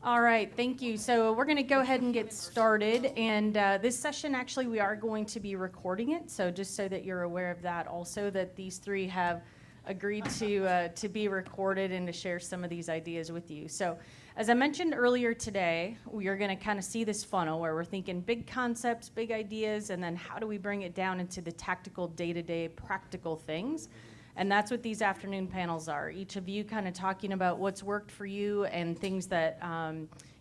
All right, thank you. So we're going to go ahead and get started. And this session, actually, we are going to be recording it. So just so that you're aware of that also, that these three have agreed to be recorded and to share some of these ideas with you. So as I mentioned earlier today, we are going to kind of see this funnel where we're thinking big concepts, big ideas, and then how do we bring it down into the tactical, day-to-day, practical things. And that's what these afternoon panels are. Each of you kind of talking about what's worked for you and things that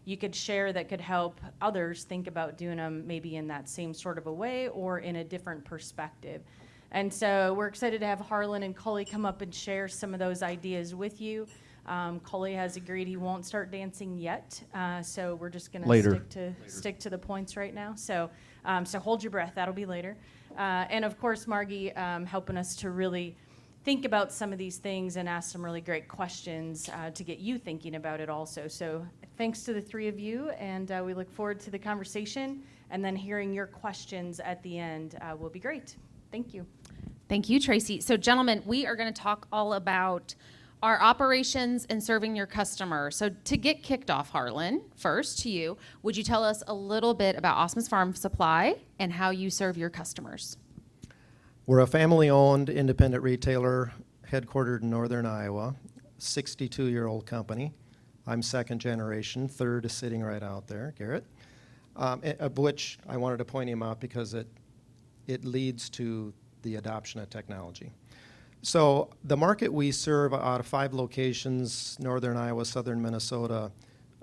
you could share that could help others think about doing them maybe in that same sort of a way or in a different perspective. And so we're excited to have Harlan and Culley come up and share some of those ideas with you. Culley has agreed he won't start dancing yet, so we're just going to stick to the points right now. So hold your breath. That'll be later. And of course, Margy helping us to really think about some of these things and ask some really great questions to get you thinking about it also. So thanks to the three of you, and we look forward to the conversation, and then hearing your questions at the end will be great. Thank you. Thank you, Tracy. So gentlemen, we are going to talk all about our operations and serving your customer. So to get kicked off, Harlan, first to you, would you tell us a little bit about Asmus Farm Supply and how you serve your customers? We're a family-owned independent retailer headquartered in northern Iowa, 62-year-old company. I'm second generation, third is sitting right out there, Garrett, of which I wanted to point him out because it leads to the adoption of technology. So the market we serve out of 5 locations, northern Iowa, southern Minnesota,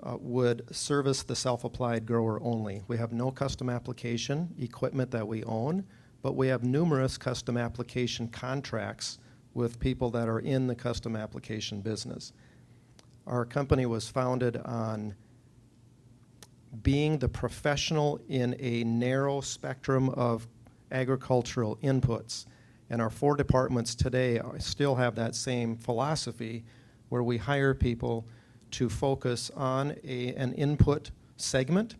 would service the self-applied grower only. We have no custom application equipment that we own, but we have numerous custom application contracts with people that are in the custom application business. Our company was founded on being the professional in a narrow spectrum of agricultural inputs. And our 4 departments today still have that same philosophy where we hire people to focus on an input segment.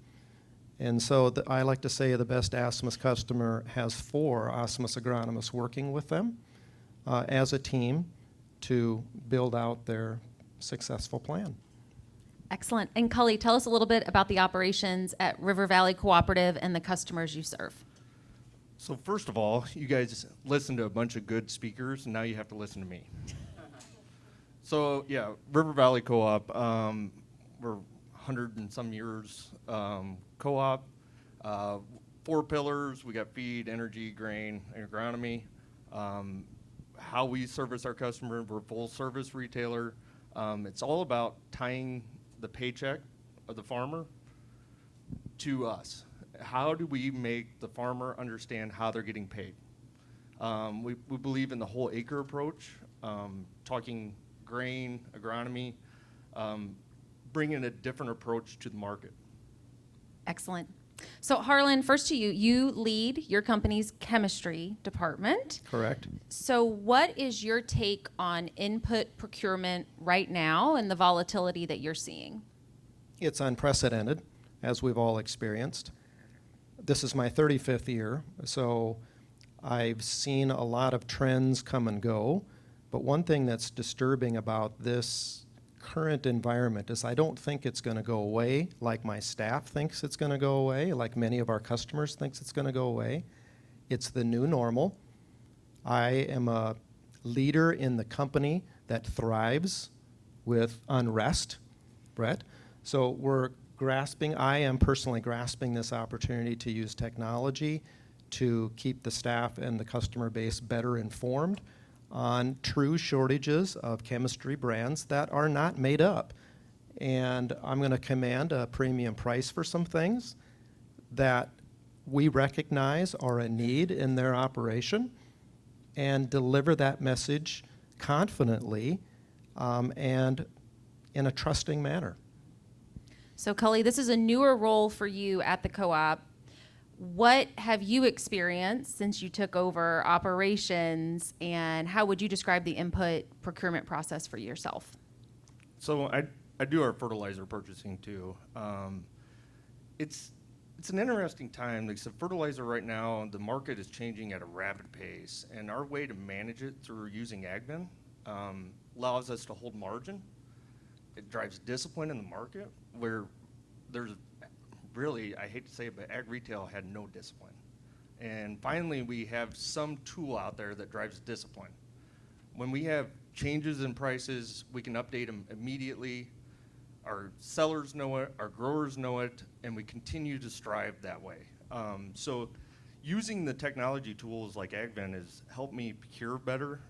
And so I like to say the best Asmus customer has 4 Asmus agronomists working with them as a team to build out their successful plan. Excellent. And Culley, tell us a little bit about the operations at River Valley Cooperative and the customers you serve. So first of all, you guys listen to a bunch of good speakers, and now you have to listen to me. So yeah, River Valley Co-op, we're 100 and some years co-op, 4 pillars. We got feed, energy, grain, and agronomy. How we service our customer, we're a full service retailer. It's all about tying the paycheck of the farmer to us. How do we make the farmer understand how they're getting paid? We believe in the whole acre approach, talking grain, agronomy, bringing a different approach to the market. Excellent. So Harlan, first to you. You lead your company's chemistry department. Correct. So what is your take on input procurement right now and the volatility that you're seeing? It's unprecedented, as we've all experienced. This is my 35th year, so I've seen a lot of trends come and go. But one thing that's disturbing about this current environment is I don't think it's going to go away like my staff thinks it's going to go away, like many of our customers thinks it's going to go away. It's the new normal. I am a leader in the company that thrives with unrest, Brett. So I am personally grasping this opportunity to use technology to keep the staff and the customer base better informed on true shortages of chemistry brands that are not made up. And I'm going to command a premium price for some things that we recognize are a need in their operation and deliver that message confidently and in a trusting manner. So Culley, this is a newer role for you at the co-op. What have you experienced since you took over operations, and how would you describe the input procurement process for yourself? So I do our fertilizer purchasing too. It's an interesting time. Like, so fertilizer right now, the market is changing at a rapid pace, and our way to manage it through using AgVend allows us to hold margin it drives discipline in the market where there's really, I hate to say it, but ag retail had no discipline. And finally, we have some tool out there that drives discipline. When we have changes in prices, we can update them immediately. Our sellers know it, our growers know it, and we continue to strive that way. So using the technology tools like AgVend has helped me procure better,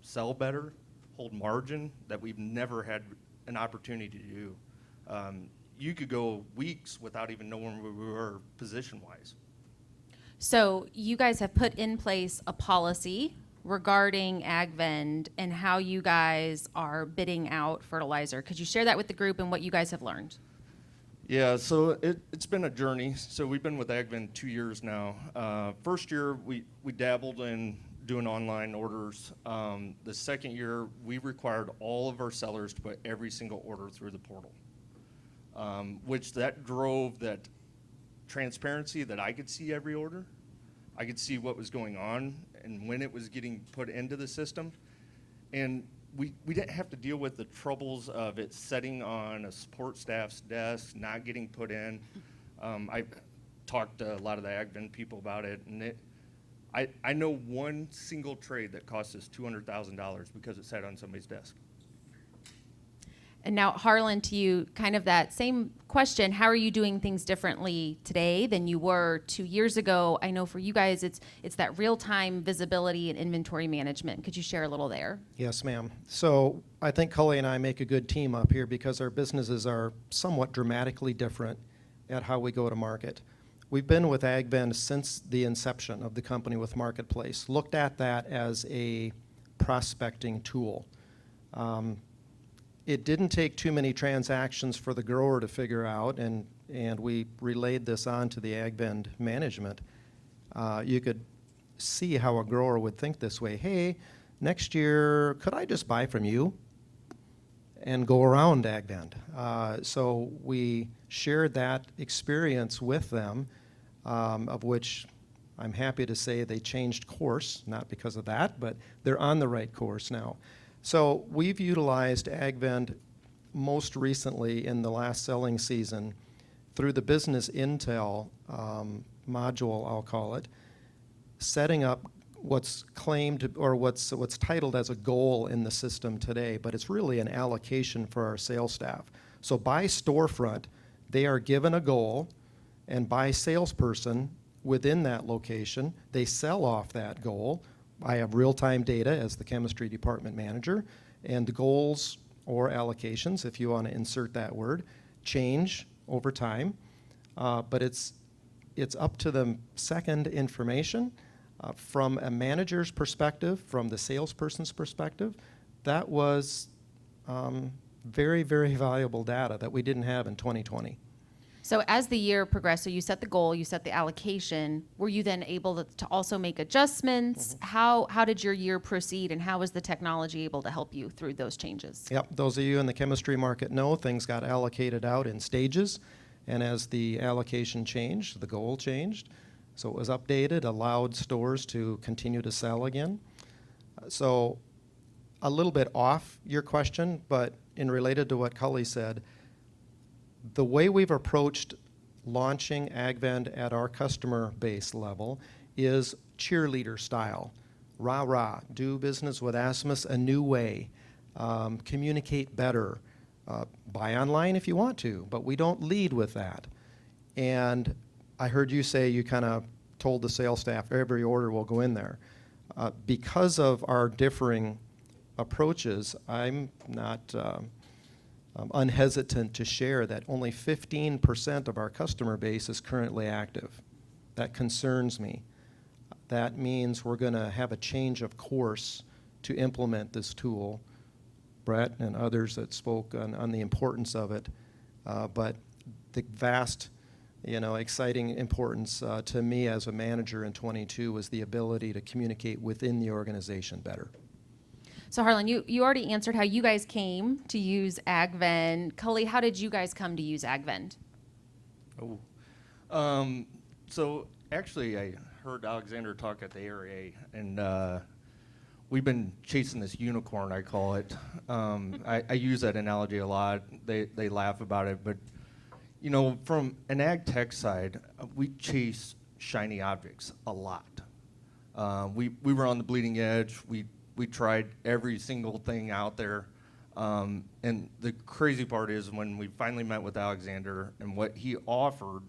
sell better, hold margin that we've never had an opportunity to do. You could go weeks without even knowing where we were position-wise. So you guys have put in place a policy regarding AgVend and how you guys are bidding out fertilizer. Could you share that with the group and what you guys have learned? Yeah, so it's been a journey. So we've been with AgVend 2 years now. First year, we dabbled in doing online orders. The second year, we required all of our sellers to put every single order through the portal, which that drove that transparency that I could see every order. I could see what was going on and when it was getting put into the system. And we didn't have to deal with the troubles of it setting on a support staff's desk, not getting put in. I've talked to a lot of the AgVend people about it, and I know one single trade that cost us $200,000 because it sat on somebody's desk. And now, Harlan, to you, kind of that same question. How are you doing things differently today than you were 2 years ago? I know for you guys, it's that real-time visibility and inventory management. Could you share a little there? Yes, ma'am. So I think Culley and I make a good team up here because our businesses are somewhat dramatically different at how we go to market. We've been with AgVend since the inception of the company with Marketplace, looked at that as a prospecting tool. It didn't take too many transactions for the grower to figure out, and we relayed this on to the AgVend management. You could see how a grower would think this way: hey, next year, could I just buy from you and go around AgVend? So we shared that experience with them, of which I'm happy to say they changed course, not because of that, but they're on the right course now. So we've utilized AgVend most recently in the last selling season through the business intel module, I'll call it, setting up what's claimed or what's titled as a goal in the system today, but it's really an allocation for our sales staff. So by storefront, they are given a goal, and by salesperson within that location, they sell off that goal. I have real-time data as the chemistry department manager, and the goals or allocations, if you want to insert that word, change over time. But it's up to the second information. From a manager's perspective, from the salesperson's perspective, that was very, very valuable data that we didn't have in 2020. So as the year progressed, so you set the goal, you set the allocation, were you then able to also make adjustments? Mm-hmm. How did your year proceed, and how was the technology able to help you through those changes? Yep, those of you in the chemistry market know things got allocated out in stages, and as the allocation changed, the goal changed. So it was updated, allowed stores to continue to sell again. So a little bit off your question, but in related to what Culley said, the way we've approached launching AgVend at our customer base level is cheerleader style. Rah, rah, do business with Asmus a new way. Communicate better. Buy online if you want to, but we don't lead with that. And I heard you say you kind of told the sales staff every order will go in there. Because of our differing approaches, I'm not unhesitant to share that only 15% of our customer base is currently active. That concerns me. That means we're going to have a change of course to implement this tool. Brett and others that spoke on the importance of it, but the vast, exciting importance to me as a manager in 22 was the ability to communicate within the organization better. So Harlan, you already answered how you guys came to use AgVend. Culley, how did you guys come to use AgVend? So actually I heard Alexander talk at the ARA, and we've been chasing this unicorn, I call it. I use that analogy a lot. They laugh about it, but you know, from an ag tech side, we chase shiny objects a lot. We were on the bleeding edge. We tried every single thing out there. And the crazy part is when we finally met with Alexander and what he offered,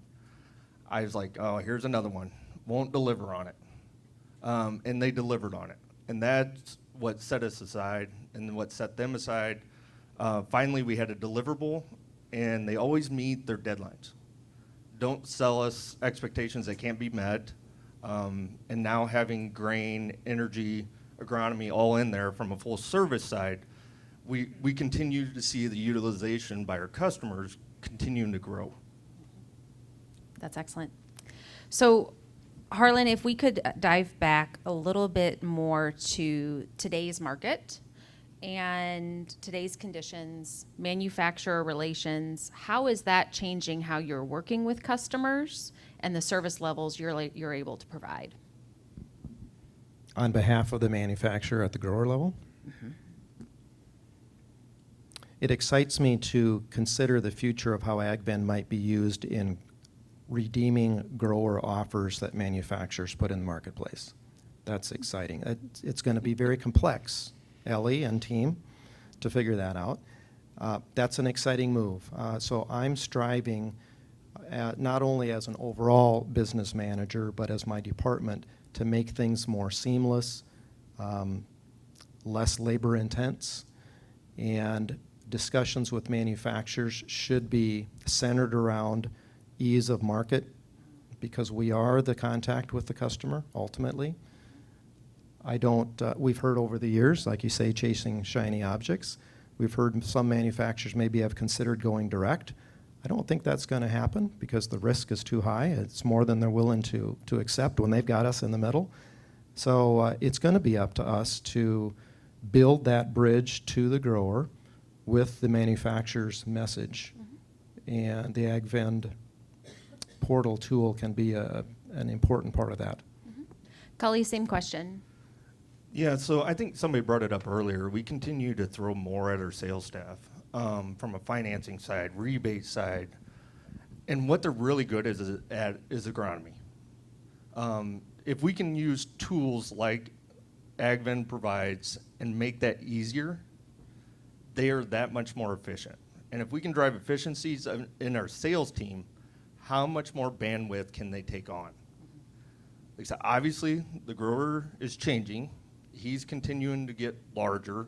I was like, oh, here's another one. Won't deliver on it. And they delivered on it. And that's what set us aside and what set them aside. Finally, we had a deliverable, and they always meet their deadlines. Don't sell us expectations that can't be met. And now having grain, energy, agronomy all in there from a full service side, we continue to see the utilization by our customers continuing to grow. That's excellent. So, Harlan, if we could dive back a little bit more to today's market and today's conditions, manufacturer relations, how is that changing how you're working with customers and the service levels you're able to provide? On behalf of the manufacturer at the grower level? Mm-hmm. It excites me to consider the future of how AgVend might be used in redeeming grower offers that manufacturers put in the marketplace. That's exciting. It's going to be very complex, Ellie and team, to figure that out. That's an exciting move. So I'm striving, not only as an overall business manager, but as my department, to make things more seamless, less labor intense, and discussions with manufacturers should be centered around ease of market, because we are the contact with the customer ultimately. We've heard over the years, like you say, chasing shiny objects. We've heard some manufacturers maybe have considered going direct. I don't think that's going to happen because the risk is too high. It's more than they're willing to accept when they've got us in the middle. So it's going to be up to us to build that bridge to the grower with the manufacturer's message. Mm-hmm. And the AgVend portal tool can be an important part of that. Mm-hmm. Culley, same question. Yeah, so I think somebody brought it up earlier. We continue to throw more at our sales staff from a financing side, rebate side, and what they're really good at is agronomy. If we can use tools like AgVend provides and make that easier, they are that much more efficient. And if we can drive efficiencies in our sales team, how much more bandwidth can they take on? Like I said, obviously, the grower is changing. He's continuing to get larger.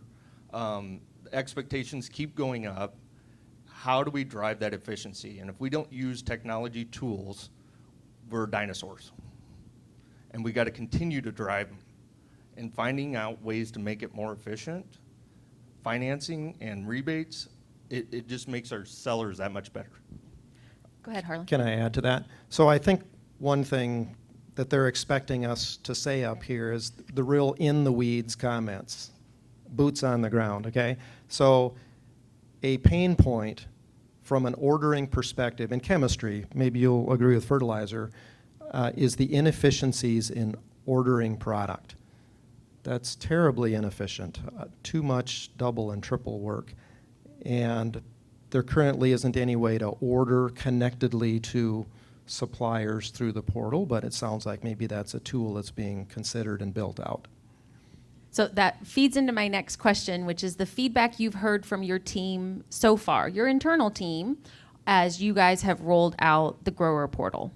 Expectations keep going up. How do we drive that efficiency? And if we don't use technology tools, we're dinosaurs. And we got to continue to drive them. And finding out ways to make it more efficient, financing and rebates, it just makes our sellers that much better. Go ahead, Harlan. Can I add to that? So I think one thing that they're expecting us to say up here is the real in-the-weeds comments, boots on the ground, okay? So a pain point from an ordering perspective in chemistry, maybe you'll agree with fertilizer, is the inefficiencies in ordering product. That's terribly inefficient, too much double and triple work. And there currently isn't any way to order connectedly to suppliers through the portal, but it sounds like maybe that's a tool that's being considered and built out. So that feeds into my next question, which is the feedback you've heard from your team so far, your internal team, as you guys have rolled out the grower portal.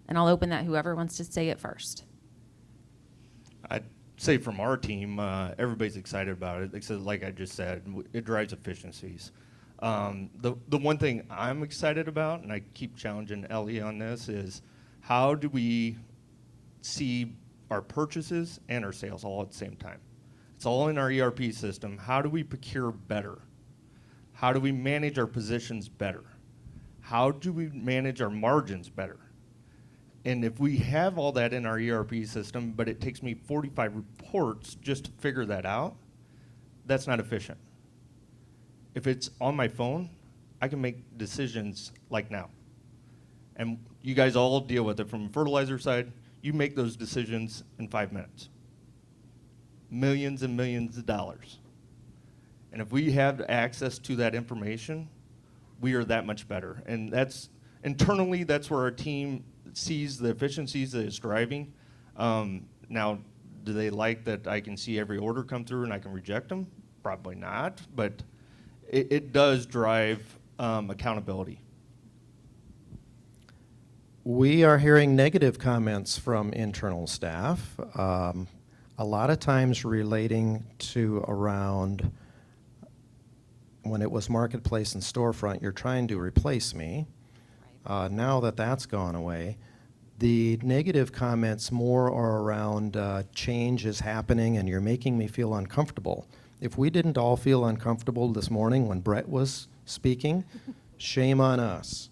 And I'll open that, whoever wants to say it first. I'd say from our team, everybody's excited about it. Like I just said, it drives efficiencies. The one thing I'm excited about, and I keep challenging Ellie on this, is how do we see our purchases and our sales all at the same time? It's all in our ERP system. How do we procure better? How do we manage our positions better? How do we manage our margins better? And if we have all that in our ERP system, but it takes me 45 reports just to figure that out, that's not efficient. If it's on my phone, I can make decisions like now. And you guys all deal with it from the fertilizer side. You make those decisions in 5 minutes. millions and millions of dollars. And if we have access to that information, we are that much better. And that's internally, that's where our team sees the efficiencies that it's driving. Now, do they like that I can see every order come through and I can reject them? Probably not, but it does drive accountability. We are hearing negative comments from internal staff, a lot of times relating to around when it was marketplace and storefront, you're trying to replace me. Now that that's gone away, the negative comments more are around change is happening and you're making me feel uncomfortable. If we didn't all feel uncomfortable this morning when Brett was speaking, shame on us.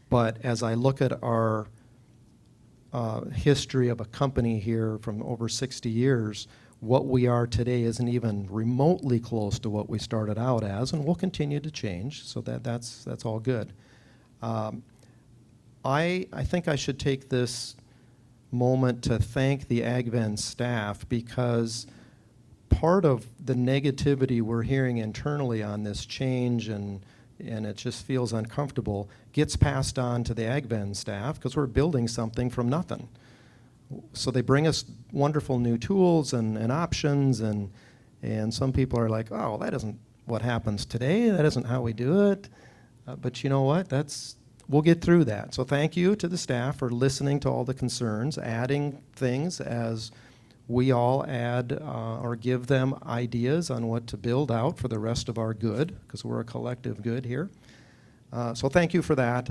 But as I look at our history of a company here from over 60 years, what we are today isn't even remotely close to what we started out as, and we'll continue to change, so that's all good. I think I should take this moment to thank the AgVend staff, because part of the negativity we're hearing internally on this change and it just feels uncomfortable gets passed on to the AgVend staff because we're building something from nothing. So they bring us wonderful new tools and options, and some people are like, oh, that isn't what happens today. That isn't how we do it. But you know what? We'll get through that. So thank you to the staff for listening to all the concerns, adding things as we all add or give them ideas on what to build out for the rest of our good, because we're a collective good here. So thank you for that.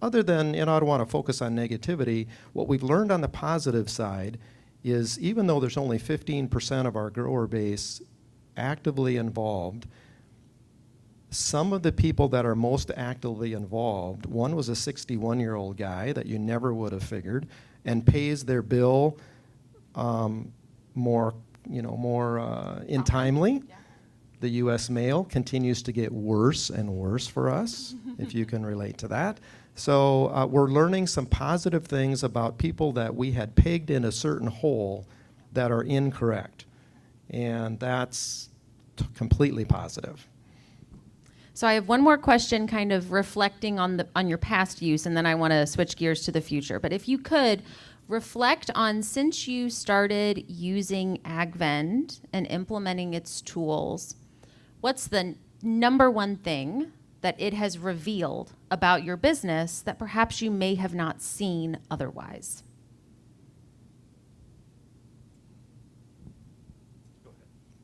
Other than, I don't want to focus on negativity, what we've learned on the positive side is even though there's only 15% of our grower base actively involved, some of the people that are most actively involved, one was a 61-year-old guy that you never would have figured, and pays their bill more in timely. Yeah. The U.S. mail continues to get worse and worse for us, if you can relate to that. So we're learning some positive things about people that we had pegged in a certain hole that are incorrect. And that's completely positive. So I have one more question kind of reflecting on your past use, and then I want to switch gears to the future. But if you could reflect on, since you started using AgVend and implementing its tools, what's the number one thing that it has revealed about your business that perhaps you may have not seen otherwise?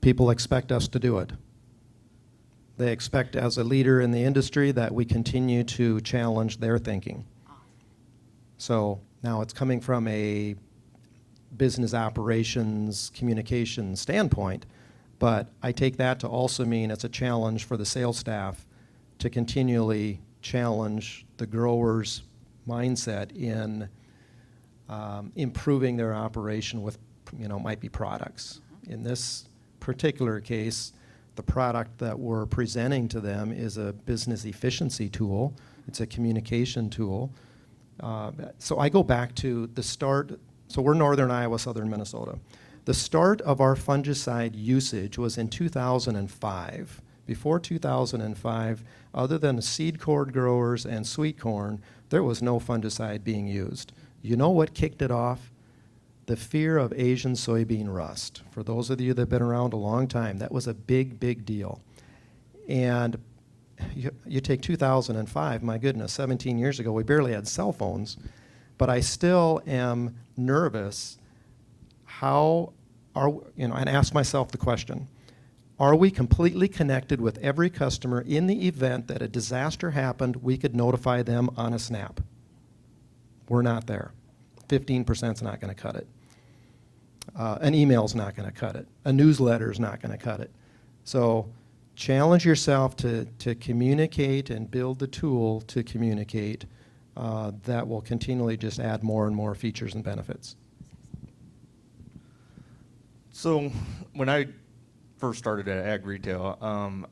People expect us to do it. They expect, as a leader in the industry, that we continue to challenge their thinking. So now it's coming from a business operations communication standpoint, but I take that to also mean it's a challenge for the sales staff to continually challenge the growers' mindset in improving their operation with, might be products. In this particular case, the product that we're presenting to them is a business efficiency tool. It's a communication tool. So I go back to the start. So we're northern Iowa, southern Minnesota. The start of our fungicide usage was in 2005. Before 2005, other than seed cord growers and sweet corn, there was no fungicide being used. You know what kicked it off? The fear of Asian soybean rust. For those of you that have been around a long time, that was a big, big deal. And you take 2005, my goodness, 17 years ago, we barely had cell phones, but I still am nervous and ask myself the question, are we completely connected with every customer in the event that a disaster happened, we could notify them on a snap? We're not there. 15% is not going to cut it. An email's not going to cut it. A newsletter's not going to cut it. So challenge yourself to communicate and build the tool to communicate that will continually just add more and more features and benefits. So when I first started at ag retail,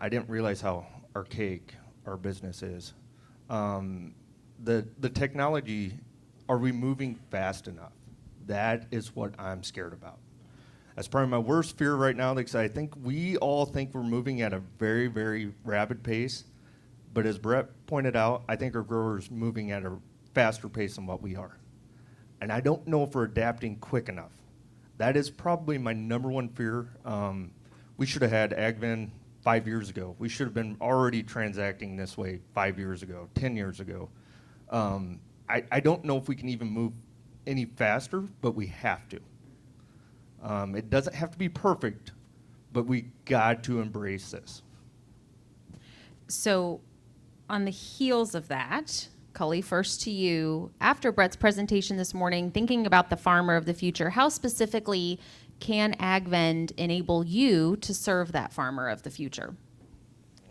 I didn't realize how archaic our business is. The technology, are we moving fast enough? That is what I'm scared about. That's probably my worst fear right now, because I think we all think we're moving at a very, very rapid pace. But as Brett pointed out, I think our growers moving at a faster pace than what we are. And I don't know if we're adapting quick enough. That is probably my number one fear. We should have had AgVend 5 years ago. We should have been already transacting this way 5 years ago, 10 years ago. I don't know if we can even move any faster, but we have to. It doesn't have to be perfect, but we got to embrace this. So on the heels of that, Culley, first to you. After Brett's presentation this morning, thinking about the farmer of the future, how specifically can AgVend enable you to serve that farmer of the future?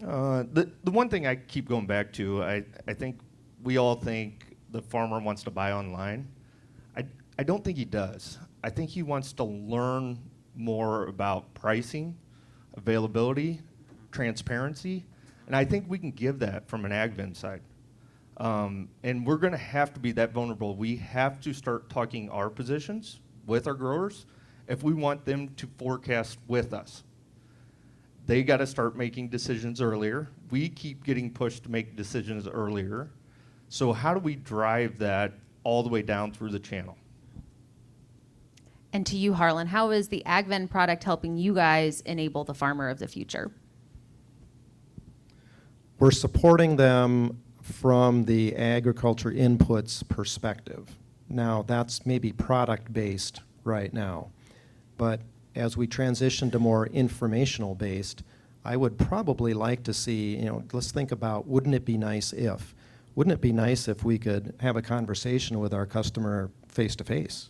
The one thing I keep going back to, I think we all think the farmer wants to buy online. I don't think he does. I think he wants to learn more about pricing, availability, transparency, and I think we can give that from an AgVend side. And we're going to have to be that vulnerable. We have to start talking our positions with our growers if we want them to forecast with us. They got to start making decisions earlier. We keep getting pushed to make decisions earlier. So how do we drive that all the way down through the channel? And to you, Harlan, how is the AgVend product helping you guys enable the farmer of the future? We're supporting them from the agriculture inputs perspective. Now, that's maybe product-based right now. But as we transition to more informational-based, I would probably like to see, let's think about, wouldn't it be nice if? Wouldn't it be nice if we could have a conversation with our customer face-to-face?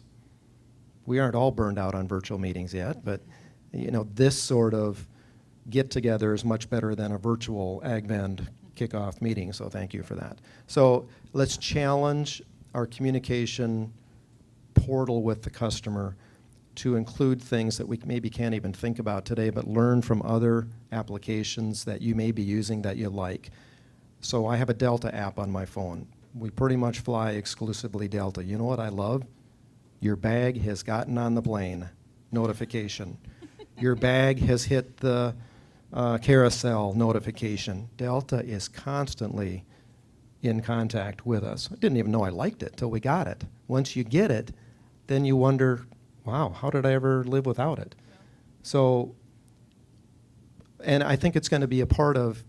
We aren't all burned out on virtual meetings yet, but this sort of get-together is much better than a virtual AgVend kickoff meeting, so thank you for that. So let's challenge our communication portal with the customer to include things that we maybe can't even think about today, but learn from other applications that you may be using that you like. So I have a Delta app on my phone. We pretty much fly exclusively Delta. You know what I love? Your bag has gotten on the plane notification. Your bag has hit the carousel notification. Delta is constantly in contact with us. I didn't even know I liked it till we got it. Once you get it, then you wonder, wow, how did I ever live without it? So, and I think it's going to be a part of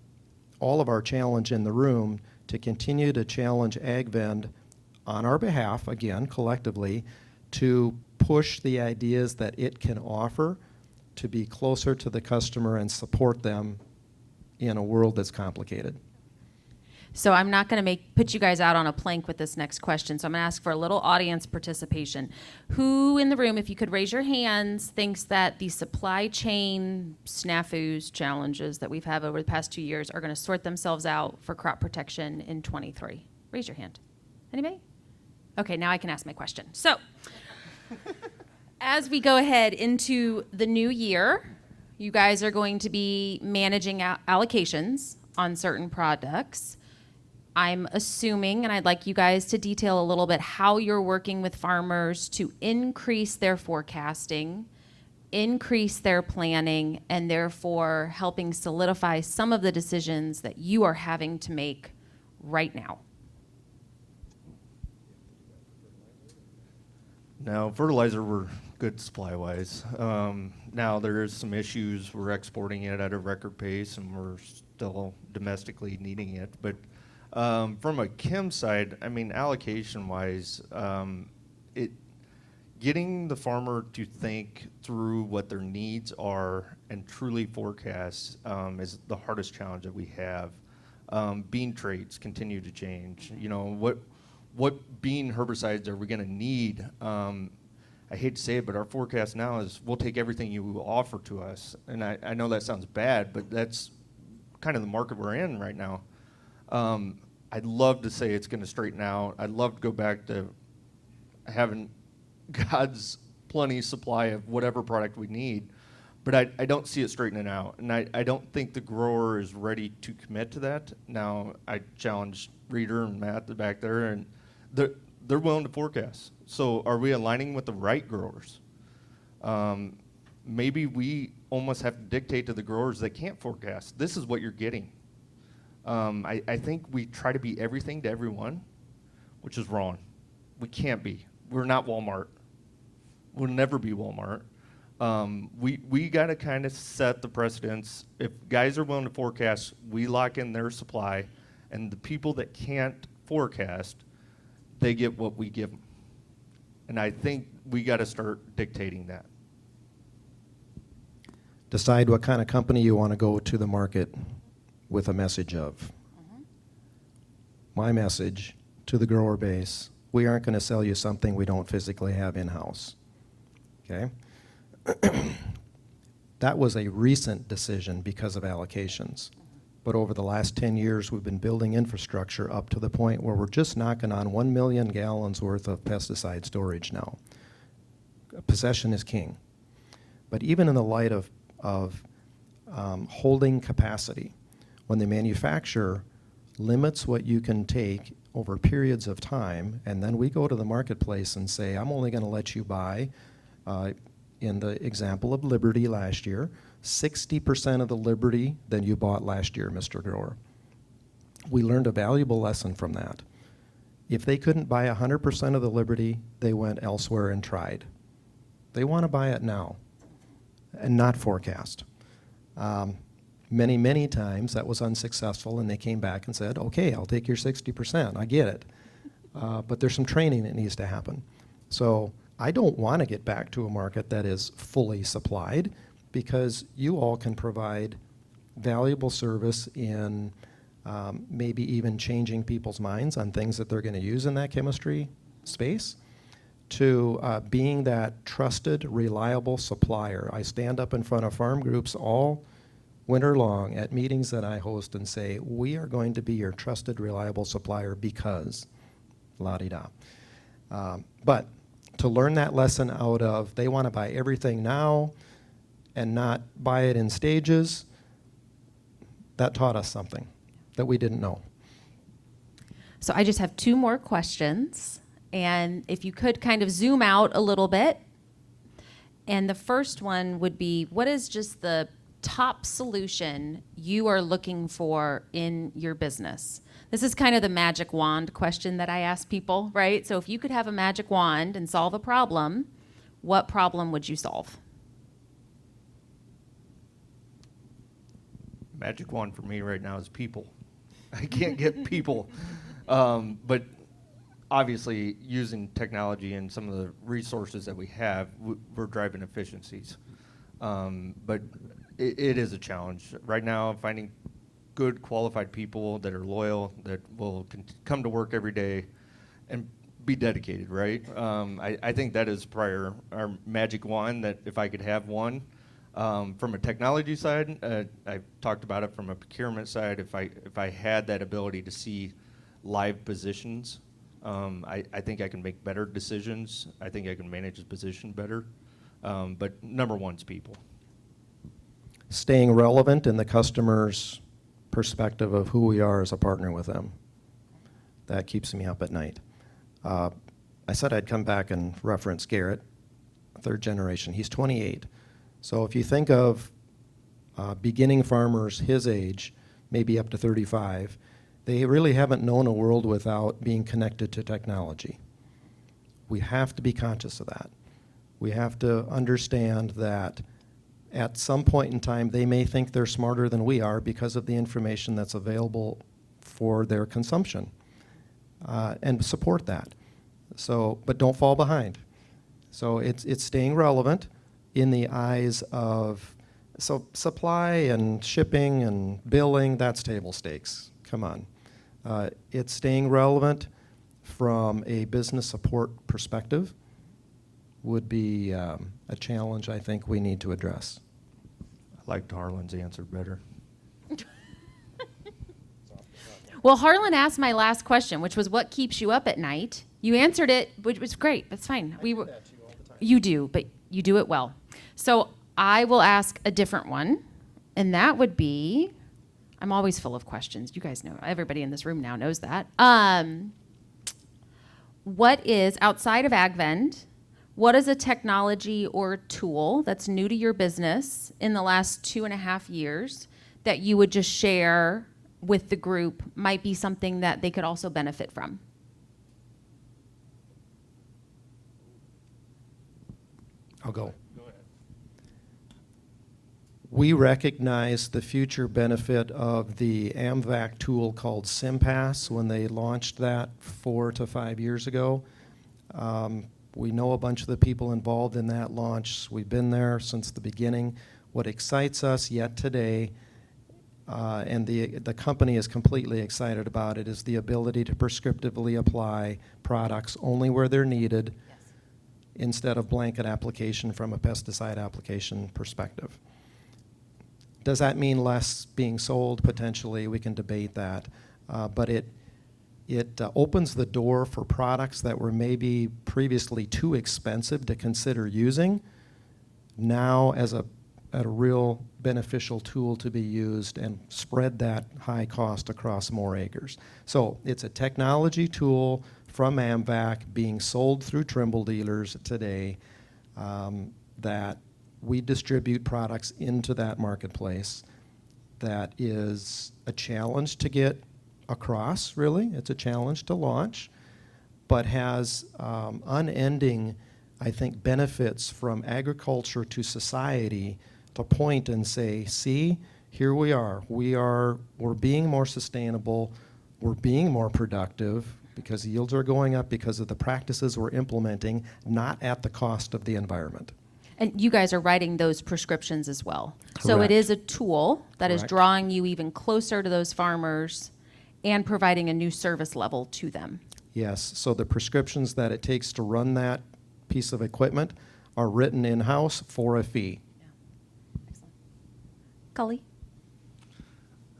all of our challenge in the room to continue to challenge AgVend on our behalf, again, collectively, to push the ideas that it can offer to be closer to the customer and support them in a world that's complicated. So I'm not going to put you guys out on a plank with this next question, so I'm going to ask for a little audience participation. Who in the room, if you could raise your hands, thinks that the supply chain snafus, challenges that we've had over the past 2 years are going to sort themselves out for crop protection in 23? Raise your hand. Anybody? Okay, now I can ask my question. So, as we go ahead into the new year, you guys are going to be managing allocations on certain products. I'm assuming, and I'd like you guys to detail a little bit how you're working with farmers to increase their forecasting, increase their planning, and therefore helping solidify some of the decisions that you are having to make right now. Now, fertilizer, we're good supply-wise. Now, there is some issues. We're exporting it at a record pace, and we're still domestically needing it. But from a chem side, I mean, allocation-wise, getting the farmer to think through what their needs are and truly forecast is the hardest challenge that we have. Bean traits continue to change. What bean herbicides are we going to need? I hate to say it, but our forecast now is we'll take everything you offer to us. And I know that sounds bad, but that's kind of the market we're in right now. I'd love to say it's going to straighten out. I'd love to go back to having God's plenty supply of whatever product we need, but I don't see it straightening out. And I don't think the grower is ready to commit to that. Now, I challenge Reader and Matt back there, and they're willing to forecast. So are we aligning with the right growers? maybe we almost have to dictate to the growers that can't forecast. This is what you're getting. I think we try to be everything to everyone, which is wrong. We can't be. We're not Walmart. We'll never be Walmart. We got to kind of set the precedence. If guys are willing to forecast, we lock in their supply, and the people that can't forecast, they get what we give them. And I think we got to start dictating that. Decide what kind of company you want to go to the market with a message of. My message to the grower base: we aren't going to sell you something we don't physically have in-house. Okay? That was a recent decision because of allocations. But over the last 10 years, we've been building infrastructure up to the point where we're just knocking on 1 million gallons worth of pesticide storage now. Possession is king. But even in the light of holding capacity, when the manufacturer limits what you can take over periods of time, and then we go to the marketplace and say, I'm only going to let you buy, in the example of Liberty last year, 60% of the Liberty than you bought last year, Mr. Grower. We learned a valuable lesson from that. If they couldn't buy 100% of the Liberty, they went elsewhere and tried. They want to buy it now and not forecast. Many, many times that was unsuccessful, and they came back and said, okay, I'll take your 60%, I get it. But there's some training that needs to happen. So I don't want to get back to a market that is fully supplied, because you all can provide valuable service in maybe even changing people's minds on things that they're going to use in that chemistry space, to being that trusted, reliable supplier. I stand up in front of farm groups all winter long at meetings that I host and say, we are going to be your trusted, reliable supplier because la-di-da. But to learn that lesson out of they want to buy everything now and not buy it in stages, that taught us something that we didn't know. So I just have 2 more questions. And if you could kind of zoom out a little bit. And the first one would be, what is just the top solution you are looking for in your business? This is kind of the magic wand question that I ask people, right? So if you could have a magic wand and solve a problem, what problem would you solve? Magic wand for me right now is people. I can't get people. But obviously, using technology and some of the resources that we have, we're driving efficiencies. But it is a challenge. Right now, finding good, qualified people that are loyal, that will come to work every day and be dedicated, right? I think that is our magic wand, that if I could have one. From a technology side, I talked about it from a procurement side. If I had that ability to see live positions, I think I can make better decisions. I think I can manage the position better. But number one's people. Staying relevant in the customer's perspective of who we are as a partner with them. That keeps me up at night. I said I'd come back and reference Garrett, 3rd generation. He's 28. So if you think of beginning farmers his age, maybe up to 35, they really haven't known a world without being connected to technology. We have to be conscious of that. We have to understand that at some point in time, they may think they're smarter than we are because of the information that's available for their consumption, and support that. So, but don't fall behind. So it's staying relevant in the eyes of, so supply and shipping and billing, that's table stakes. Come on. It's staying relevant from a business support perspective would be a challenge I think we need to address. I liked Harlan's answer better. Well, Harlan asked my last question, which was, what keeps you up at night? You answered it, which was great. That's fine. You do, but you do it well. So I will ask a different one, and that would be, I'm always full of questions. You guys know, everybody in this room now knows that. What is, outside of AgVend, what is a technology or tool that's new to your business in the last 2.5 years that you would just share with the group might be something that they could also benefit from? I'll go. We recognize the future benefit of the AMVAC tool called SIMPAS when they launched that 4 to 5 years ago. We know a bunch of the people involved in that launch. We've been there since the beginning. What excites us yet today, and the company is completely excited about it, is the ability to prescriptively apply products only where they're needed instead of blanket application from a pesticide application perspective. Does that mean less being sold? Potentially, we can debate that. But it opens the door for products that were maybe previously too expensive to consider using, now as a real beneficial tool to be used and spread that high cost across more acres. So it's a technology tool from AMVAC being sold through Trimble dealers today that we distribute products into that marketplace. That is a challenge to get across, really. It's a challenge to launch, but has unending, I think, benefits from agriculture to society to point and say, see, here we are. We're being more sustainable. We're being more productive because yields are going up because of the practices we're implementing, not at the cost of the environment. And you guys are writing those prescriptions as well. So it Correct. is a tool that is Correct. drawing you even closer to those farmers and providing a new service level to them. Yes, so the prescriptions that it takes to run that piece of equipment are written in-house for a fee. Culley?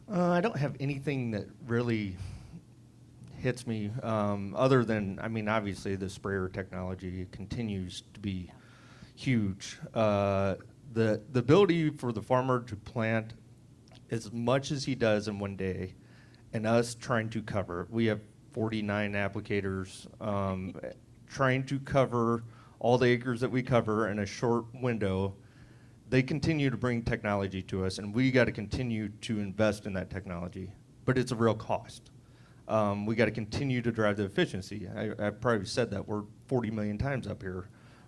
I don't have anything that really hits me other than, I mean, obviously the sprayer technology continues to be huge. The ability for the farmer to plant as much as he does in one day, and us trying to cover. We have 49 applicators trying to cover all the acres that we cover in a short window. They continue to bring technology to us, and we got to continue to invest in that technology. But it's a real cost. We got to continue to drive the efficiency. I probably said that word 40 million times up here.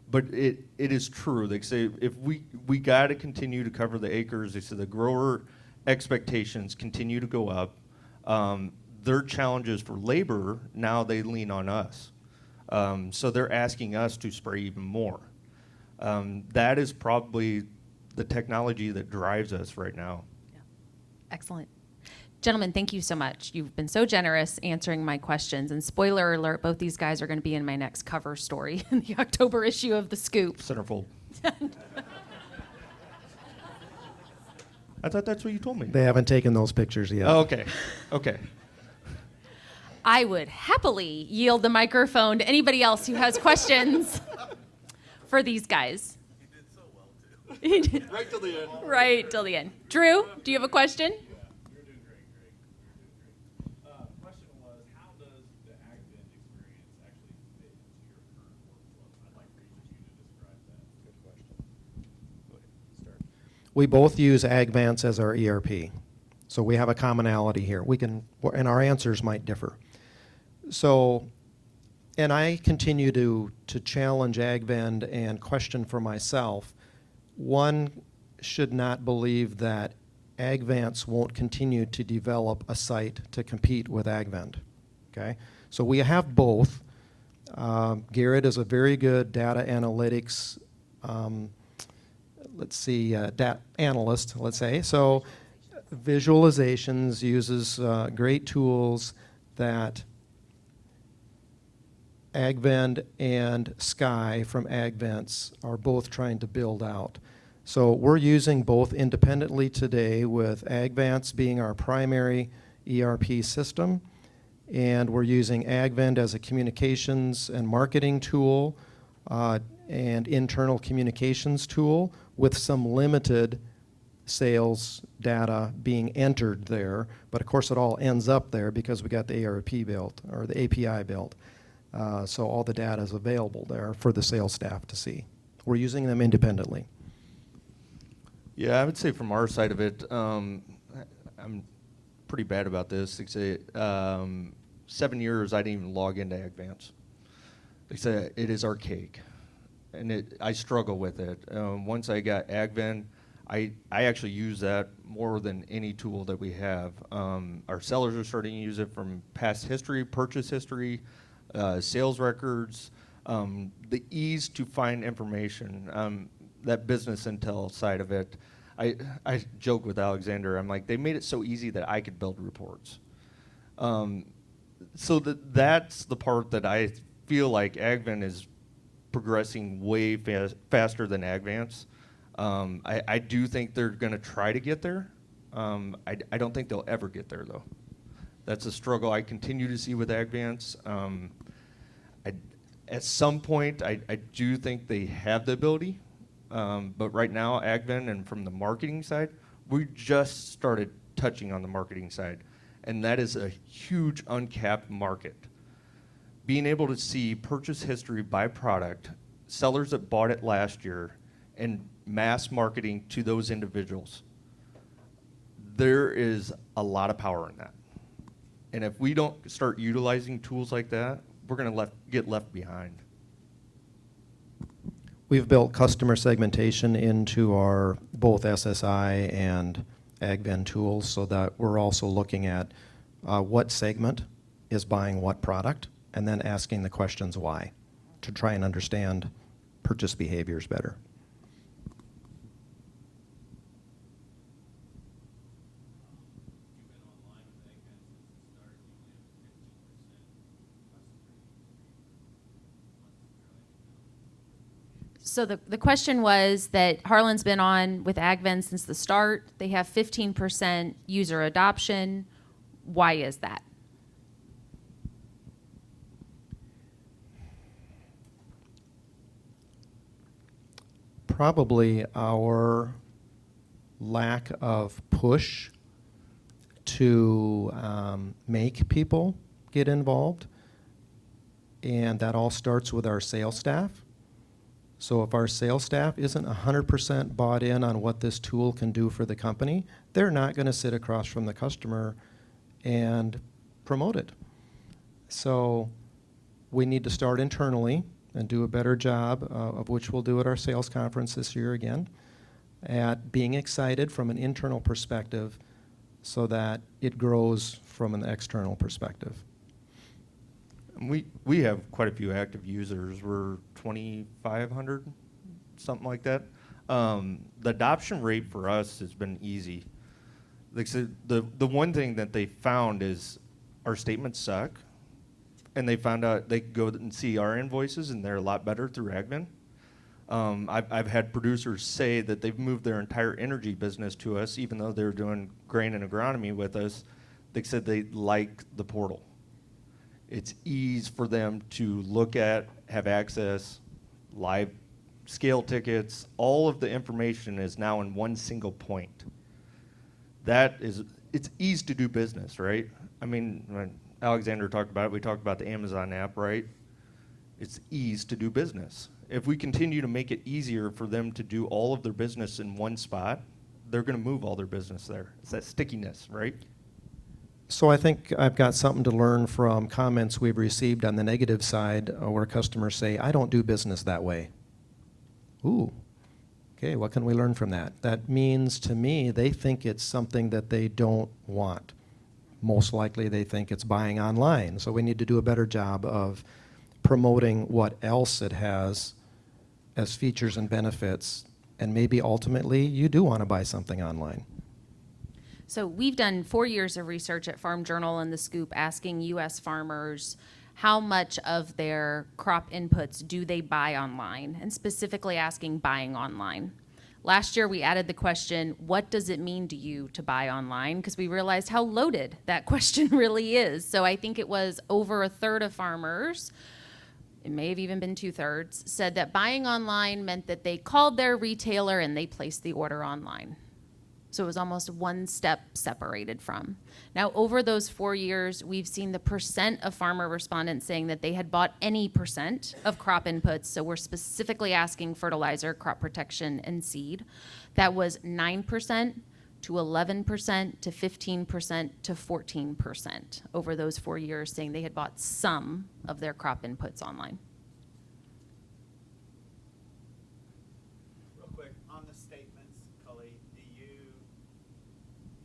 But it is true. They say if we got to continue to cover the acres. They say the grower expectations continue to go up. Their challenges for labor, now they lean on us. So they're asking us to spray even more. That is probably the technology that drives us right now. Yeah. Excellent. Gentlemen, thank you so much. You've been so generous answering my questions. And spoiler alert, both these guys are going to be in my next cover story in the October issue of The Scoop. Centerfold. I thought that's what you told me. They haven't taken those pictures yet. Oh, okay. Okay. I would happily yield the microphone to anybody else who has questions for these guys. He did so well, too. Right till the end. Right till the end. Drew, do you have a question? Yeah, you're doing great. Question was, how does the AgVend experience actually fit into your current workflow? I'd like for each of you to describe that. Good question. Go ahead, start. We both use AgVance as our ERP, so we have a commonality here. And our answers might differ. So, and I continue to challenge AgVend and question for myself. One should not believe that AgVance won't continue to develop a site to compete with AgVend. Okay, so we have both. Garrett is a very good data analytics, data analyst, let's say. So visualizations, uses great tools that AgVend and Sky from AgVence are both trying to build out. So we're using both independently today, with AgVance being our primary ERP system, and we're using AgVend as a communications and marketing tool and internal communications tool, with some limited sales data being entered there. But of course it all ends up there because we got the ARP built, or the API built. So all the data is available there for the sales staff to see. We're using them independently. Yeah, I would say from our side of it, I'm pretty bad about this. They say 7 years I didn't even log into AgVend. They say it is archaic, and I struggle with it. Once I got AgVend, I actually use that more than any tool that we have. Our sellers are starting to use it from past history, purchase history, sales records, the ease to find information, that business intel side of it. I joke with Alexander, I'm like, they made it so easy that I could build reports. So that's the part that I feel like AgVend is progressing way faster than AgVance. I do think they're going to try to get there. I don't think they'll ever get there, though. That's a struggle I continue to see with AgVance. At some point, I do think they have the ability, but right now, AgVend and from the marketing side, we just started touching on the marketing side, and that is a huge uncapped market. Being able to see purchase history by product, sellers that bought it last year, and mass marketing to those individuals, there is a lot of power in that. And if we don't start utilizing tools like that, we're going to get left behind. We've built customer segmentation into our both SSI and AgVend tools so that we're also looking at what segment is buying what product and then asking the questions why to try and understand purchase behaviors better. You've been online with AgVend since the start. You only have a 15% customer. So the question was that Harlan's been on with AgVend since the start. They have 15% user adoption. Why is that? Probably our lack of push to make people get involved, and that all starts with our sales staff. So if our sales staff isn't 100% bought in on what this tool can do for the company, they're not going to sit across from the customer and promote it. So we need to start internally and do a better job, of which we'll do at our sales conference this year again, at being excited from an internal perspective so that it grows from an external perspective. We have quite a few active users. We're 2,500, something like that. The adoption rate for us has been easy. Like, so the one thing that they found is our statements suck, and they found out they could go and see our invoices, and they're a lot better through AgVend. I've had producers say that they've moved their entire energy business to us, even though they're doing grain and agronomy with us. They said they like the portal. It's ease for them to look at, have access, live scale tickets. All of the information is now in one single point. It's ease to do business, right? I mean, when Alexander talked about it, we talked about the Amazon app, right? It's ease to do business. If we continue to make it easier for them to do all of their business in one spot, they're going to move all their business there. It's that stickiness, right? So I think I've got something to learn from comments we've received on the negative side where customers say, I don't do business that way. Ooh, okay, what can we learn from that? That means to me they think it's something that they don't want. Most likely they think it's buying online. So we need to do a better job of promoting what else it has as features and benefits. And maybe ultimately you do want to buy something online. So we've done 4 years of research at Farm Journal and The Scoop asking U.S. farmers how much of their crop inputs do they buy online, and specifically asking buying online. Last year we added the question, what does it mean to you to buy online? Because we realized how loaded that question really is. So I think it was over a third of farmers, it may have even been 2/3, said that buying online meant that they called their retailer and they placed the order online. So it was almost one step separated from. Now, over those 4 years, we've seen the percent of farmer respondents saying that they had bought any percent of crop inputs. So we're specifically asking fertilizer, crop protection, and seed. That was 9% to 11% to 15% to 14% over those 4 years, saying they had bought some of their crop inputs online. Real quick, on the statements, Culley, do you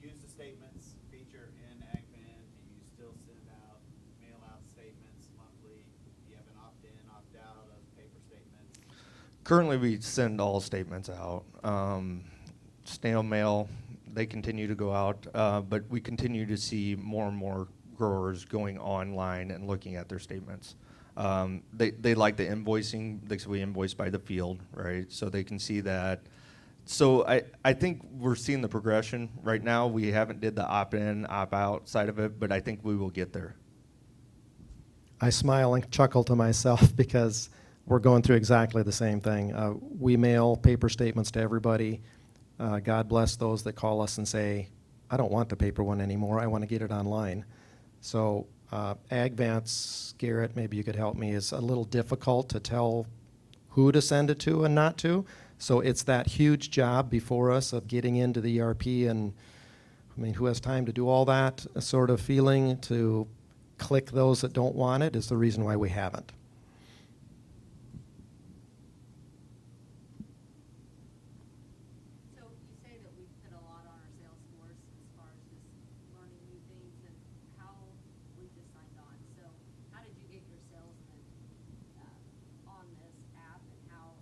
use the statements feature in AgVend? Do you still send out, mail out statements monthly? Do you have an opt-in, opt-out of paper statements? Currently, we send all statements out. Snail mail, they continue to go out, but we continue to see more and more growers going online and looking at their statements. They like the invoicing, because we invoice by the field, right? So they can see that. So I think we're seeing the progression. Right now, we haven't did the opt-in, opt-out side of it, but I think we will get there. I smile and chuckle to myself because we're going through exactly the same thing. We mail paper statements to everybody. God bless those that call us and say, I don't want the paper one anymore. I want to get it online. So AgVend's, Garrett, maybe you could help me, is a little difficult to tell who to send it to and not to. So it's that huge job before us of getting into the ERP, and I mean, who has time to do all that sort of feeling, to click those that don't want it, is the reason why we haven't. So you say that we put a lot on our sales force as far as just learning new things, and how we just signed on. So how did you get your salesmen on this app, and how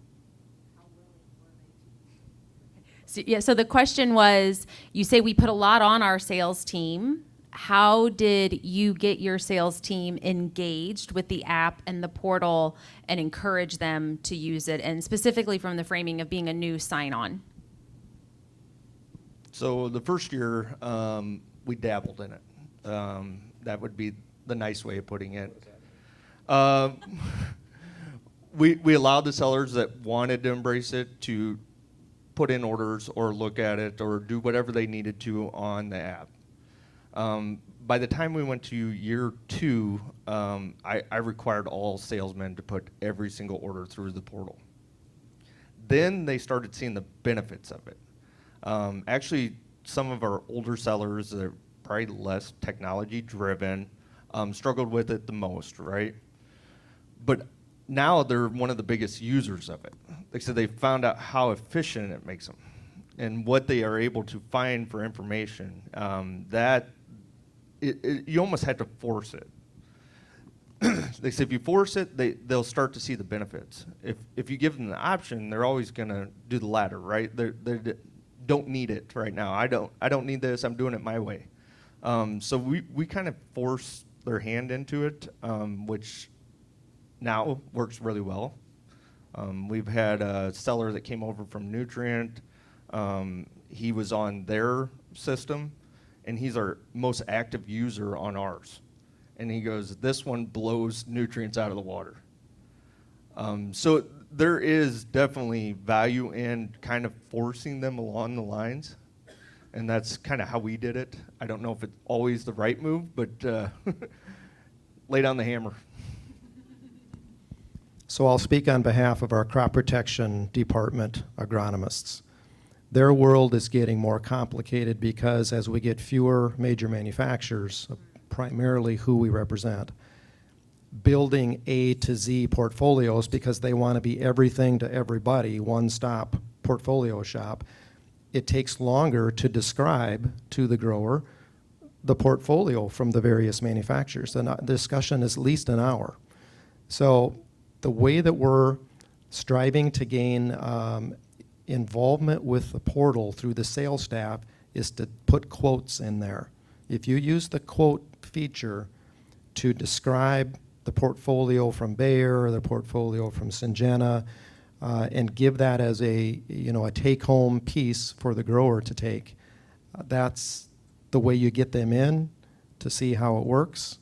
willing were they to use it? So the question was, you say we put a lot on our sales team. How did you get your sales team engaged with the app and the portal and encourage them to use it, and specifically from the framing of being a new sign-on? So the first year, we dabbled in it. That would be the nice way of putting it. We allowed the sellers that wanted to embrace it to put in orders or look at it or do whatever they needed to on the app. By the time we went to year 2, I required all salesmen to put every single order through the portal. Then they started seeing the benefits of it. Actually, some of our older sellers that are probably less technology driven struggled with it the most, right? But now they're one of the biggest users of it. Like I said, they found out how efficient it makes them and what they are able to find for information. You almost had to force it. They say if you force it, they'll start to see the benefits. If you give them the option, they're always going to do the latter, right? They don't need it right now. I don't need this. I'm doing it my way. So we kind of force their hand into it, which now works really well. We've had a seller that came over from Nutrient. He was on their system, and he's our most active user on ours. And he goes, this one blows nutrients out of the water. So there is definitely value in kind of forcing them along the lines. And that's kind of how we did it. I don't know if it's always the right move, but lay down the hammer. So I'll speak on behalf of our crop protection department agronomists. Their world is getting more complicated because as we get fewer major manufacturers, primarily who we represent, building A to Z portfolios because they want to be everything to everybody, one-stop portfolio shop, it takes longer to describe to the grower the portfolio from the various manufacturers. The discussion is at least an hour. So the way that we're striving to gain involvement with the portal through the sales staff is to put quotes in there. If you use the quote feature to describe the portfolio from Bayer or the portfolio from Syngenta, and give that as a take-home piece for the grower to take, that's the way you get them in to see how it works,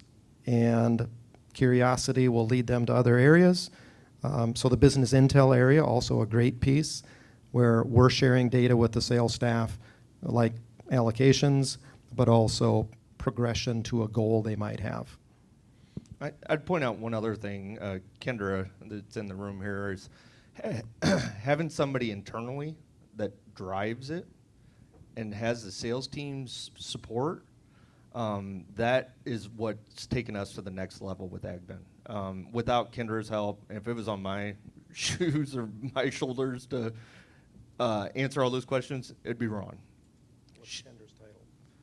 and curiosity will lead them to other areas. So the business intel area, also a great piece where we're sharing data with the sales staff like allocations, but also progression to a goal they might have. I'd point out one other thing, Kendra, that's in the room here, is having somebody internally that drives it and has the sales team's support. That is what's taken us to the next level with AgVend. Without Kendra's help, if it was on my shoes or my shoulders to answer all those questions, it'd be wrong. What's Kendra's title?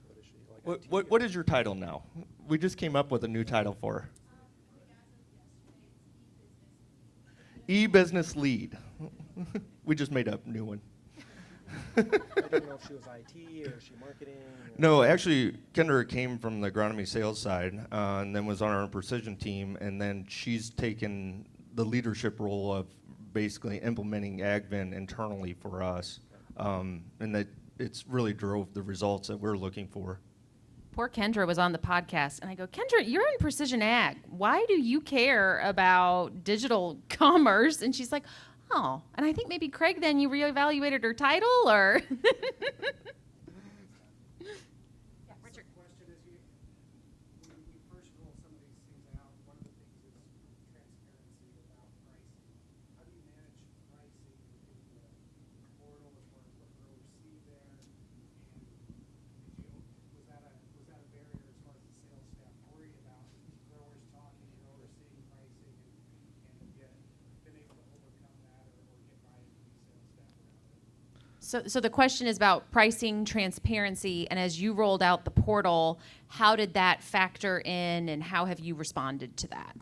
What is she? What is your title now? We just came up with a new title for her. E-business lead. We just made up a new one. I didn't know if she was IT or is she marketing. No, actually, Kendra came from the agronomy sales side and then was on our precision team, and then she's taken the leadership role of basically implementing AgVend internally for us, and that it's really drove the results that we're looking for. Poor Kendra was on the podcast, and I go, Kendra, you're in precision ag. Why do you care about digital commerce? And she's like, oh, and I think maybe Craig, then you reevaluated her title, or? Yeah, Richard. The question is, when we first roll some of these things out, one of the things is transparency about pricing. How do you manage pricing in the portal as far as what growers see there? And was that a barrier as far as the sales staff worry about growers talking, growers seeing pricing, and have yet been able to overcome that or get buy-in from the sales staff around it? So the question is about pricing transparency, and as you rolled out the portal, how did that factor in, and how have you responded to that?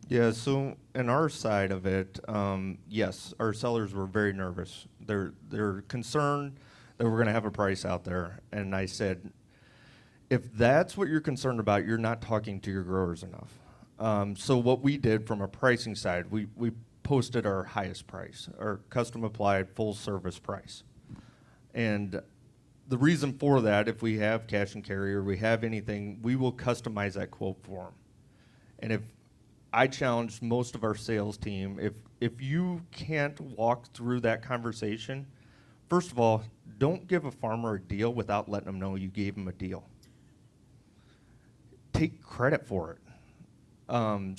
Yeah, so in our side of it, yes, our sellers were very nervous. They're concerned that we're going to have a price out there, and I said, if that's what you're concerned about, you're not talking to your growers enough. So what we did from a pricing side, we posted our highest price, our custom applied full service price. And the reason for that, if we have cash and carry or we have anything, we will customize that quote for them. And if I challenge most of our sales team, if you can't walk through that conversation, first of all, don't give a farmer a deal without letting them know you gave him a deal. Take credit for it.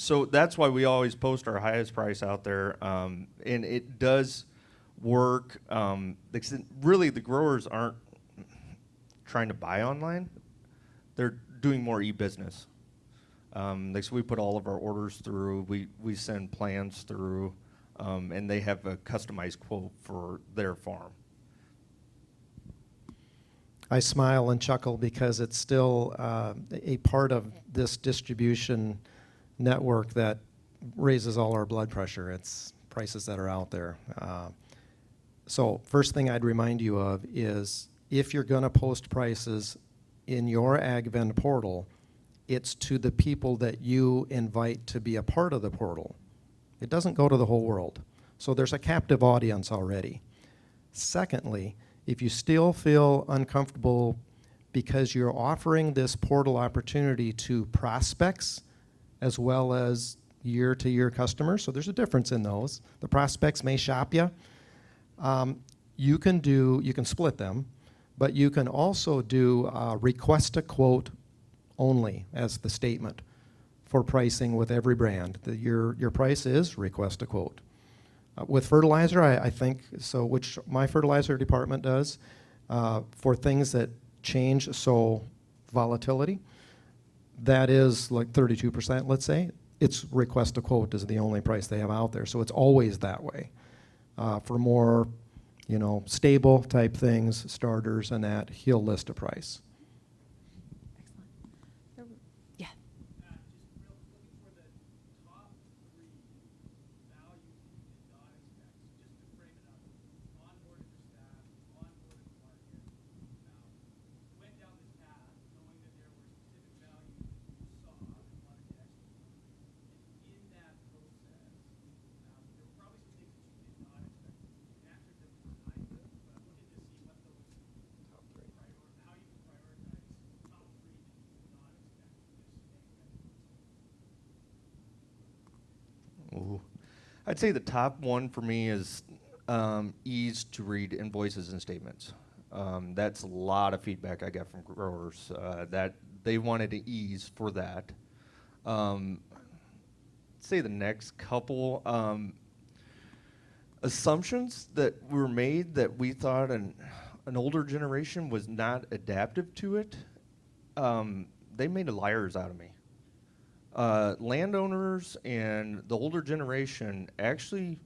So that's why we always post our highest price out there, and it does work. Really, the growers aren't trying to buy online; they're doing more e-business. So we put all of our orders through. We send plans through, and they have a customized quote for their farm. I smile and chuckle because it's still a part of this distribution network that raises all our blood pressure. It's prices that are out there. So first thing I'd remind you of is if you're going to post prices in your AgVend portal, it's to the people that you invite to be a part of the portal. It doesn't go to the whole world. So there's a captive audience already. Secondly, if you still feel uncomfortable because you're offering this portal opportunity to prospects as well as year-to-year customers, so there's a difference in those. The prospects may shop you. You can split them, but you can also do request a quote only as the statement for pricing with every brand. Your price is request a quote. With fertilizer, I think, so which my fertilizer department does, for things that change, so volatility, that is like 32%, let's say. It's request a quote is the only price they have out there, so it's always that way. For more, stable type things, starters and that, he'll list a price. Yeah. Just real looking for the top 3 values you did not expect. So just to frame it up, onboarded your staff, onboarded the market. Went down this path knowing that there were specific values you saw and wanted to execute. And in that process, there were probably some things that you did not expect. You answered them kind of, but I'm looking to see what those how you can prioritize top 3 that you did not expect this AgVend process. Ooh. I'd say the top one for me is ease to read invoices and statements. That's a lot of feedback I got from growers, that they wanted to ease for that. Say the next couple assumptions that were made that we thought an older generation was not adaptive to it, they made liars out of me. Landowners and the older generation actually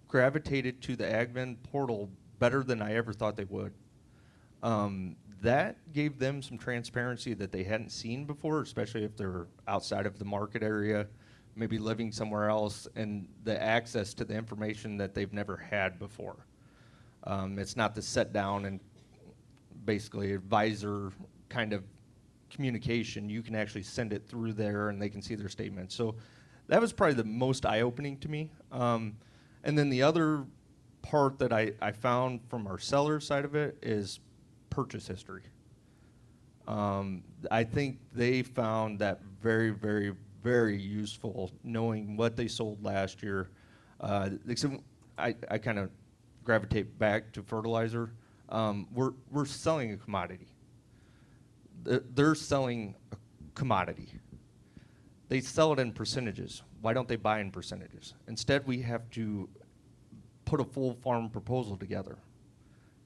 gravitated to the AgVend portal better than I ever thought they would. That gave them some transparency that they hadn't seen before, especially if they're outside of the market area, maybe living somewhere else, and the access to the information that they've never had before. It's not the sit down and basically advisor kind of communication. You can actually send it through there and they can see their statements. So that was probably the most eye-opening to me. And then the other part that I found from our seller side of it is purchase history. I think they found that very, very, very useful, knowing what they sold last year. Except I kind of gravitate back to fertilizer. We're selling a commodity. They're selling a commodity. They sell it in percentages. Why don't they buy in percentages? Instead, we have to put a full farm proposal together.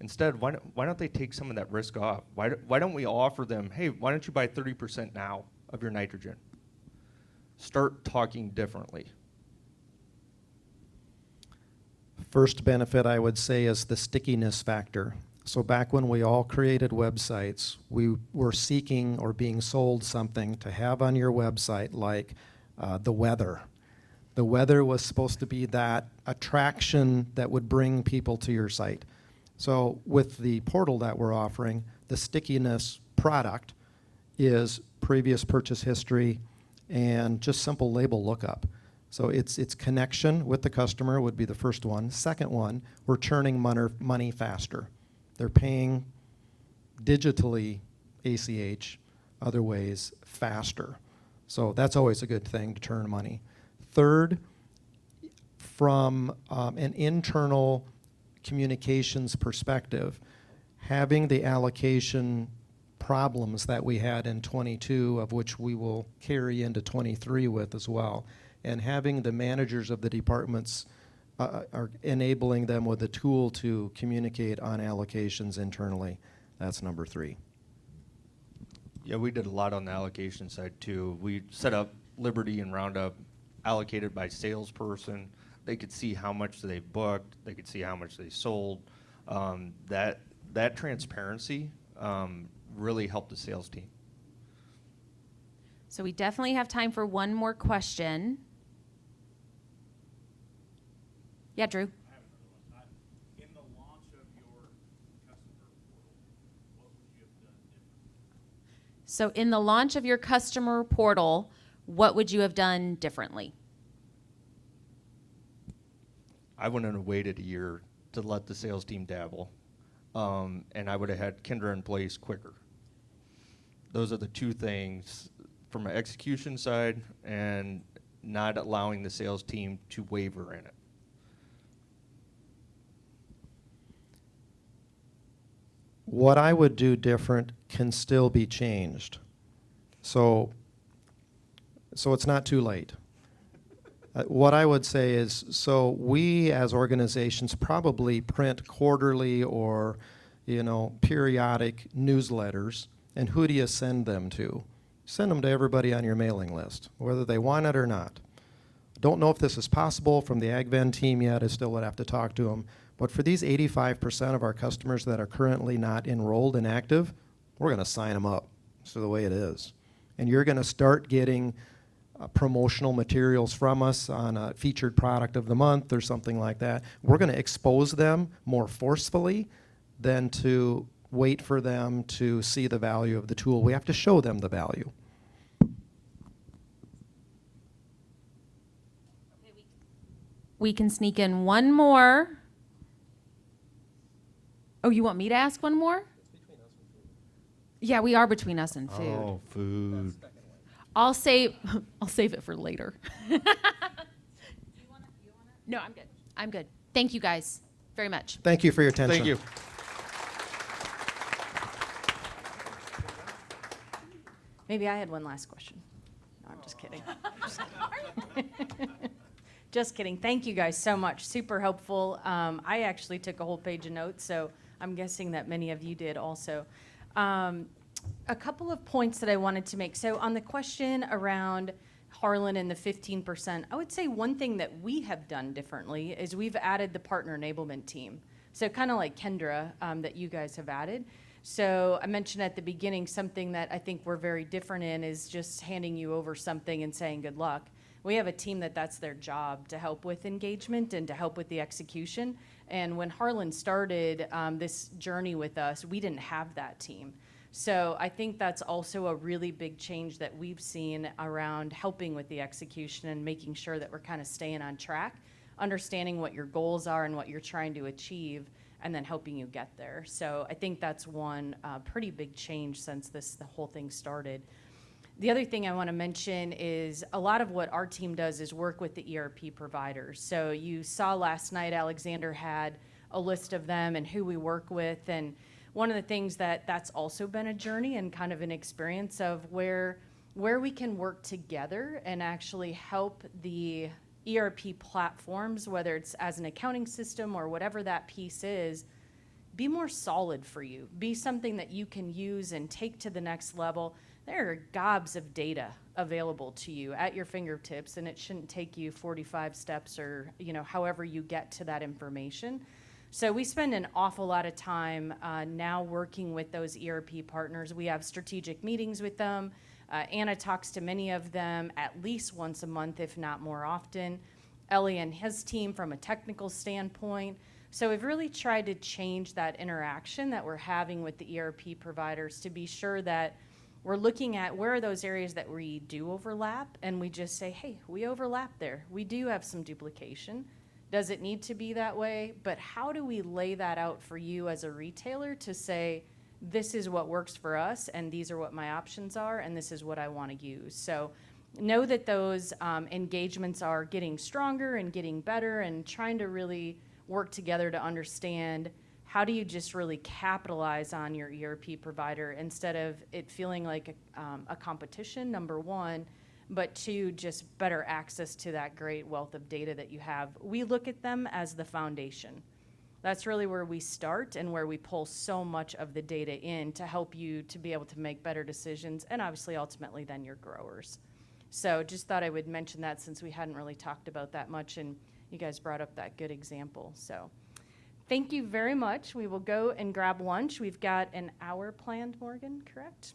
Instead, why don't they take some of that risk off? Why don't we offer them, hey, why don't you buy 30% now of your nitrogen? Start talking differently. First benefit I would say is the stickiness factor. So back when we all created websites, we were seeking or being sold something to have on your website, like the weather. The weather was supposed to be that attraction that would bring people to your site. So with the portal that we're offering, the stickiness product is previous purchase history and just simple label lookup. So it's connection with the customer would be the first one. Second one, we're churning money faster. They're paying digitally, ACH, other ways, faster. So that's always a good thing to turn money. Third, from an internal communications perspective, having the allocation problems that we had in 22, of which we will carry into 23 with as well, and having the managers of the departments are enabling them with a tool to communicate on allocations internally. That's number 3. Yeah, we did a lot on the allocation side too. We set up Liberty and Roundup allocated by salesperson. They could see how much they booked. They could see how much they sold. That transparency really helped the sales team. So we definitely have time for one more question. Yeah, Drew. I have another one. In the launch of your customer portal, what would you have done differently? So in the launch of your customer portal, what would you have done differently? I wouldn't have waited a year to let the sales team dabble, and I would have had Kendra in place quicker. Those are the two things from an execution side and not allowing the sales team to waver in it. What I would do different can still be changed. So it's not too late. What I would say is, so we as organizations probably print quarterly or, periodic newsletters, and who do you send them to? Send them to everybody on your mailing list, whether they want it or not. Don't know if this is possible from the AgVend team yet. I still would have to talk to them. But for these 85% of our customers that are currently not enrolled and active, we're going to sign them up. It's the way it is. And you're going to start getting promotional materials from us on a featured product of the month or something like that. We're going to expose them more forcefully than to wait for them to see the value of the tool. We have to show them the value. We can sneak in one more. Oh, you want me to ask one more? Yeah, we are between us and food. Oh, food. I'll save it for later. No, I'm good. I'm good. Thank you guys very much. Thank you for your attention. Thank you. Maybe I had one last question. No, I'm just kidding. Just kidding. Thank you guys so much. Super helpful. I actually took a whole page of notes, so I'm guessing that many of you did also. A couple of points that I wanted to make. So on the question around Harlan and the 15%, I would say one thing that we have done differently is we've added the partner enablement team. So kind of like Kendra that you guys have added. So I mentioned at the beginning something that I think we're very different in is just handing you over something and saying good luck. We have a team that's their job to help with engagement and to help with the execution. And when Harlan started this journey with us, we didn't have that team. So I think that's also a really big change that we've seen around helping with the execution and making sure that we're kind of staying on track, understanding what your goals are and what you're trying to achieve, and then helping you get there. So I think that's one pretty big change since the whole thing started. The other thing I want to mention is a lot of what our team does is work with the ERP providers. So you saw last night Alexander had a list of them and who we work with, and one of the things that's also been a journey and kind of an experience of where we can work together and actually help the ERP platforms, whether it's as an accounting system or whatever that piece is, be more solid for you, be something that you can use and take to the next level. There are gobs of data available to you at your fingertips, and it shouldn't take you 45 steps or however you get to that information. So we spend an awful lot of time now working with those ERP partners. We have strategic meetings with them. Anna talks to many of them at least once a month, if not more often. Ellie and his team from a technical standpoint. So we've really tried to change that interaction that we're having with the ERP providers to be sure that we're looking at where are those areas that we do overlap, and we just say, hey, we overlap there. We do have some duplication. Does it need to be that way? But how do we lay that out for you as a retailer to say, this is what works for us, and these are what my options are, and this is what I want to use. So know that those engagements are getting stronger and getting better and trying to really work together to understand how do you just really capitalize on your ERP provider instead of it feeling like a competition, number one, but two, just better access to that great wealth of data that you have. We look at them as the foundation. That's really where we start and where we pull so much of the data in to help you to be able to make better decisions and obviously ultimately then your growers. So just thought I would mention that since we hadn't really talked about that much and you guys brought up that good example. So thank you very much. We will go and grab lunch. We've got an hour planned, Morgan, correct?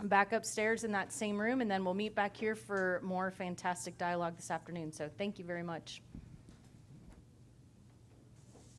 Back upstairs in that same room, and then we'll meet back here for more fantastic dialogue this afternoon. So thank you very much.